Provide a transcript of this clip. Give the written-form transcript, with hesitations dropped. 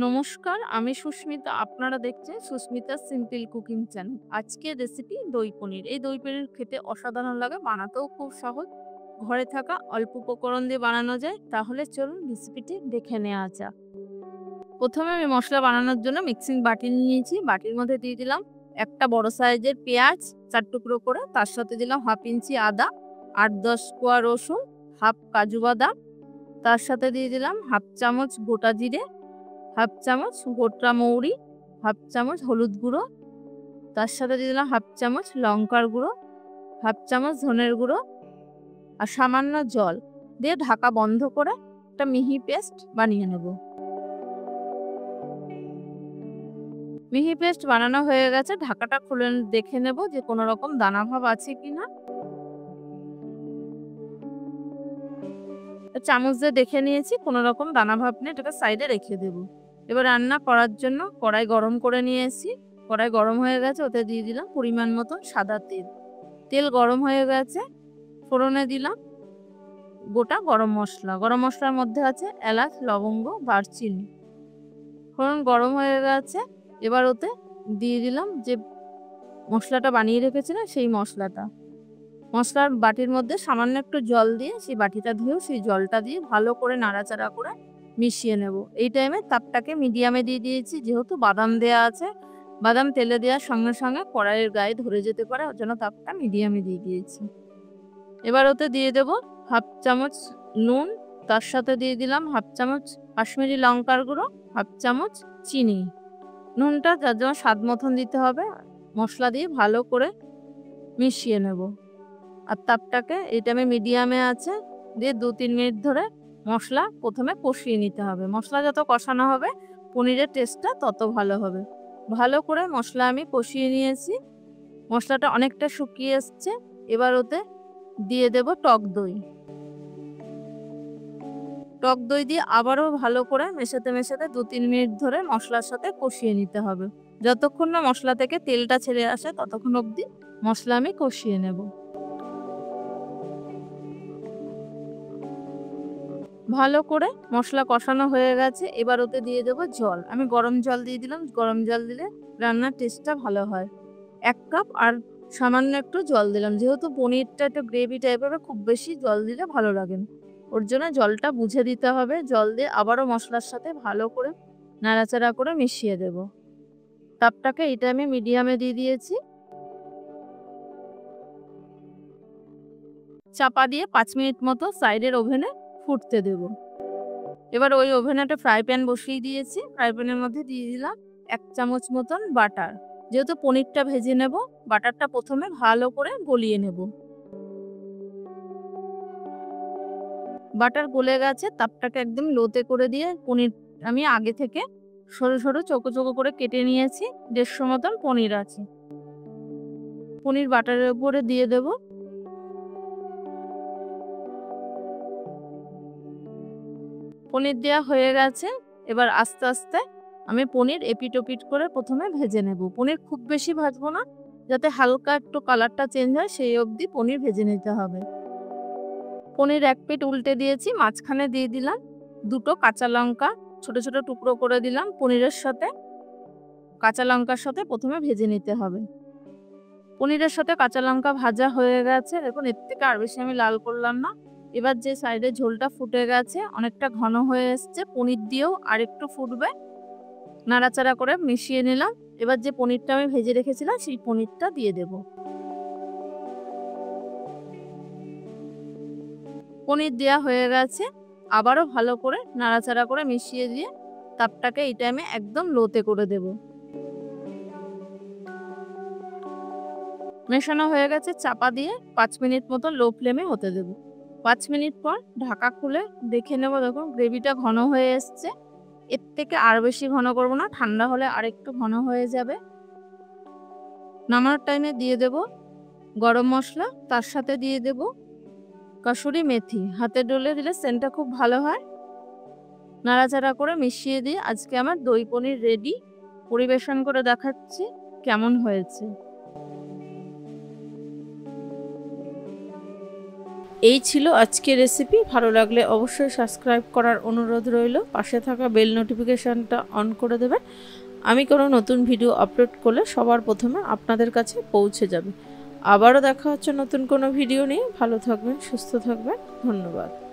নমস্কার, আমি সুস্মিতা। আপনারা দেখছেন সুস্মিতা সিম্পল কুকিং চ্যানেল। আজকের রেসিপি দই পনির। এই দই পনির খেতে অসাধারণ লাগে, বানাতেও খুব সহজ। ঘরে থাকা অল্প উপকরণ দিয়ে বানানো যায়। তাহলে চলুন রেসিপিটি দেখে নেওয়া যাক। প্রথমে আমি মশলা বানানোর জন্য মিক্সিং বাটি নিয়েছি। বাটির মধ্যে দিয়ে দিলাম একটা বড় সাইজের পেঁয়াজ 4 টুকরো করে, তার সাথে দিলাম 1/2 ইঞ্চি আদা, 8-10 কোয়া রসুন, হাফ কাজু বাদাম, তার সাথে দিয়ে দিলাম 1/2 চামচ গোটা জিরে, 1/2 চামচ গোটা মৌরি, 1/2 চামচ হলুদ গুঁড়ো, তার সাথে দিয়ে দিলাম 1/2 চামচ লঙ্কার গুঁড়ো, 1/2 চামচ ধনের গুঁড়ো আর সামান্য জল দিয়ে ঢাকা বন্ধ করে একটা মিহি পেস্ট বানিয়ে নেব। মিহি পেস্ট বানানো হয়ে গেছে। ঢাকাটা খুলে দেখে নেব যে কোনো রকম দানা ভাব আছে কিনা। চামচ দিয়ে দেখে নিয়েছি, কোনো রকম দানা ভাব নেই। এটাকে সাইডে রেখে দেব। এবার রান্না করার জন্য কড়াই গরম করে নিয়েছি। কড়াই গরম হয়ে গেছে, ওতে দিয়ে দিলাম পরিমাণ মতো সাদা তেল। তেল গরম হয়ে গেছে, ফোড়নে দিলাম গোটা গরম মশলা। গরম মশলার মধ্যে আছে এলাচ, লবঙ্গ, দারচিনি। ফোড়ন গরম হয়ে গেছে, এবার ওতে দিয়ে দিলাম যে মশলাটা বানিয়ে রেখেছিলাম সেই মশলাটা। মশলার বাটির মধ্যে সামান্য একটু জল দিয়ে সেই বাটিটা ধুয়েও সেই জলটা দিয়ে ভালো করে নাড়াচাড়া করে মিশিয়ে নেব। এই টাইমে তাপটাকে মিডিয়ামে দিয়ে দিয়েছি, যেহেতু বাদাম দেয়া আছে। বাদাম তেলে দেওয়ার সঙ্গে সঙ্গে কড়াইয়ের গায়ে ধরে যেতে পারে, ওর জন্য তাপটা মিডিয়ামে দিয়ে দিয়েছি। এবার ওতে দিয়ে দেব 1/2 চামচ নুন, তার সাথে দিয়ে দিলাম 1/2 চামচ কাশ্মীরি লঙ্কার গুঁড়ো, 1/2 চামচ চিনি। নুনটা যার যেমন স্বাদ মতন দিতে হবে। মশলা দিয়ে ভালো করে মিশিয়ে নেব। আর তাপটাকে এই টাইমে মিডিয়ামে আছে দিয়ে 2-3 মিনিট ধরে মশলা প্রথমে কষিয়ে নিতে হবে। মশলা যত কষানো হবে পনিরের টেস্টটা তত ভালো হবে। ভালো করে মশলা আমি কষিয়ে নিয়েছি। মশলাটা অনেকটা শুকিয়ে এসছে। এবার ওতে দিয়ে দেব টক দই। টক দই দিয়ে আবারও ভালো করে মেশাতে মেশাতে 2-3 মিনিট ধরে মশলার সাথে কষিয়ে নিতে হবে। যতক্ষণ না মশলা থেকে তেলটা ছেড়ে আসে ততক্ষণ অবধি মশলা আমি কষিয়ে নেব। ভালো করে মশলা কষানো হয়ে গেছে, এবার ওতে দিয়ে দেবো জল। আমি গরম জল দিয়ে দিলাম। গরম জল দিলে রান্নার টেস্টটা ভালো হয়। 1 কাপ আর সামান্য একটু জল দিলাম, যেহেতু পনিরটা একটু গ্রেভি টাইপের, খুব বেশি জল দিলে ভালো লাগে না। ওর জন্য জলটা বুঝে দিতে হবে। জল দিয়ে আবারও মশলার সাথে ভালো করে নাড়াচাড়া করে মিশিয়ে দেব। তাপটাকে এটা আমি মিডিয়ামে দিয়ে দিয়েছি। চাপা দিয়ে 5 মিনিট মতো সাইডের ওভেনে ফুটতে দেব। এবার ওই ওভেনে একটা ফ্রাই প্যান বসিয়ে দিয়েছি। ফ্রাই প্যানের মধ্যে দিয়ে দিলাম 1 চামচ মতন বাটার। যেহেতু পনিরটা ভেজে নেব, বাটারটা প্রথমে ভালো করে গলিয়ে নেব। বাটার গলে গেছে, তাপটাকে একদম লোতে করে দিয়ে পনির আমি আগে থেকে সরু সরু চৌকো চৌকো করে কেটে নিয়েছি। 150 মতন পনির আছে। পনির বাটারের উপরে দিয়ে দেব। পনির দেওয়া হয়ে গেছে। এবার আস্তে আস্তে আমি পনির এপিট ওপিট করে প্রথমে ভেজে নেব। পনির খুব বেশি ভাজবো না, যাতে হালকা একটু কালারটা চেঞ্জ হয় সেই অবধি পনির ভেজে নিতে হবে। পনির এক পিঠ উল্টে দিয়েছি, মাঝখানে দিয়ে দিলাম 2টো কাঁচা লঙ্কা, ছোট ছোট টুকরো করে দিলাম। পনিরের সাথে কাঁচা লঙ্কার সাথে প্রথমে ভেজে নিতে হবে। পনিরের সাথে কাঁচা লঙ্কা ভাজা হয়ে গেছে। দেখুন, এর থেকে আর বেশি আমি লাল করলাম না। এবার যে সাইডে ঝোলটা ফুটে গেছে, অনেকটা ঘন হয়ে এসছে, পনির দিয়েও আরেকটু ফুটবে। নাড়াচাড়া করে মিশিয়ে নিলাম। এবার যে পনিরটা আমি ভেজে রেখেছিলাম সেই পনিরটা দিয়ে দেব। পনির দেওয়া হয়ে গেছে। আবারও ভালো করে নাড়াচাড়া করে মিশিয়ে দিয়ে তাপটাকে এই টাইমে একদম লোতে করে দেব। মেশানো হয়ে গেছে, চাপা দিয়ে 5 মিনিট মতো লো ফ্লেমে হতে দেব। 5 মিনিট পর ঢাকা খুলে দেখে নেব। দেখুন গ্রেভিটা ঘন হয়ে এসছে। এর থেকে আর বেশি ঘন করব না, ঠান্ডা হলে আরেকটু ঘন হয়ে যাবে। নামানোর টাইমে দিয়ে দেব গরম মশলা, তার সাথে দিয়ে দেব কাসুরি মেথি। হাতে ডলে দিলে সেন্টটা খুব ভালো হয়। নাড়াচাড়া করে মিশিয়ে দিয়ে আজকে আমার দই পনির রেডি। পরিবেশন করে দেখাচ্ছি কেমন হয়েছে। এই ছিল আজকের রেসিপি। ভালো লাগলে অবশ্যই সাবস্ক্রাইব করার অনুরোধ রইল। পাশে থাকা বেল নোটিফিকেশানটা অন করে দেবেন। আমি কোনো নতুন ভিডিও আপলোড করলে সবার প্রথমে আপনাদের কাছে পৌঁছে যাবে। আবারও দেখা হচ্ছে নতুন কোনো ভিডিও নিয়ে। ভালো থাকবেন, সুস্থ থাকবেন। ধন্যবাদ।